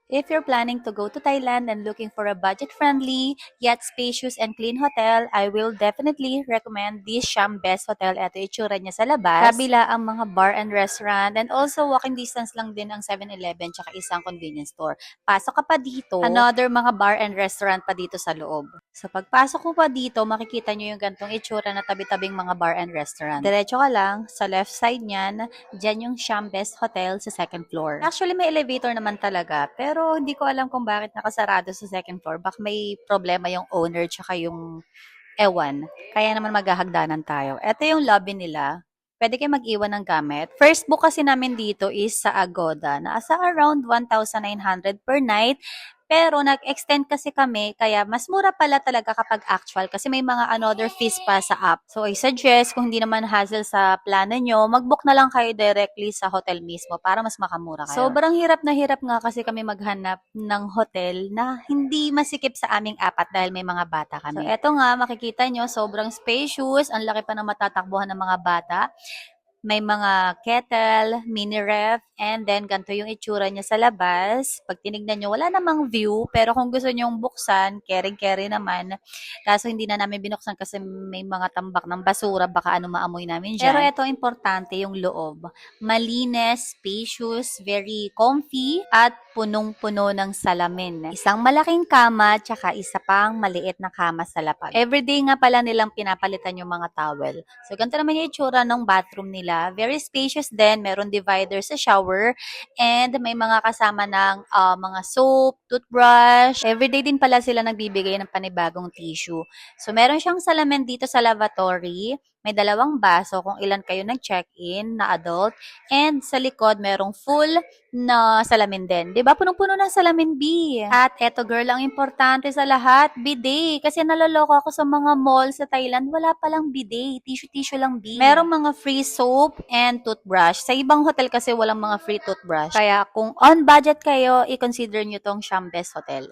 If you're planning to go to Thailand and looking for a budget-friendly yet spacious and clean hotel, I will definitely recommend this Siam Best Hotel. Ito yung itsura niya sa labas. Kabila ang mga bar and restaurant and also walking distance lang din ang 7-Eleven tsaka isang convenience store. Pasok ka pa dito, another mga bar and restaurant pa dito sa loob. Sa pagpasok mo pa dito, makikita nyo yung gantong itsura na tabi-tabing mga bar and restaurant. Diretso ka lang, sa left side niyan, dyan yung Siam Best Hotel sa second floor. Actually, may elevator naman talaga, pero hindi ko alam kung bakit nakasarado sa second floor. Baka may problema yung owner tsaka yung ewan. Kaya naman maghahagdanan tayo. Ito yung lobby nila. Pwede kayo mag-iwan ng gamit. First book kasi namin dito is sa Agoda. Nasa around 1,900 per night. Pero nag-extend kasi kami, kaya mas mura pala talaga kapag actual kasi may mga another fees pa sa app. So I suggest kung hindi naman hassle sa plano nyo, mag-book na lang kayo directly sa hotel mismo para mas makamura kayo. Sobrang hirap na hirap nga kasi kami maghanap ng hotel na hindi masikip sa aming apat dahil may mga bata kami. So eto nga, makikita nyo, sobrang spacious, ang laki pa ng matatakbuhan ng mga bata. May mga kettle, mini ref, and then ganito yung itsura niya sa labas. Pag tinignan nyo, wala namang view, pero kung gusto nyong buksan, caring-carry naman. Kaso hindi na namin binuksan kasi may mga tambak ng basura, baka ano maamoy namin dyan. Pero ito, importante yung loob. Malinis, spacious, very comfy, at punong-puno ng salamin. Isang malaking kama, tsaka isa pang maliit na kama sa lapag. Everyday nga pala nilang pinapalitan yung mga towel. So, ganito naman yung itsura ng bathroom nila. Very spacious din. Meron divider sa shower. And may mga kasama ng mga soap, toothbrush. Everyday din pala sila nagbibigay ng panibagong tissue. So, meron siyang salamin dito sa lavatory. May dalawang baso kung ilan kayo nag-check-in na adult. And sa likod, merong full na salamin din. 'Di ba? Punong-puno ng salamin, B. At eto girl, ang importante sa lahat, bidet. Kasi naloloko ako sa mga mall sa Thailand, wala palang bidet. Tissue-tissue lang, B. Merong mga free soap and toothbrush. Sa ibang hotel kasi walang mga free toothbrush. Kaya kung on budget kayo, i-consider nyo tong Siam Best Hotel.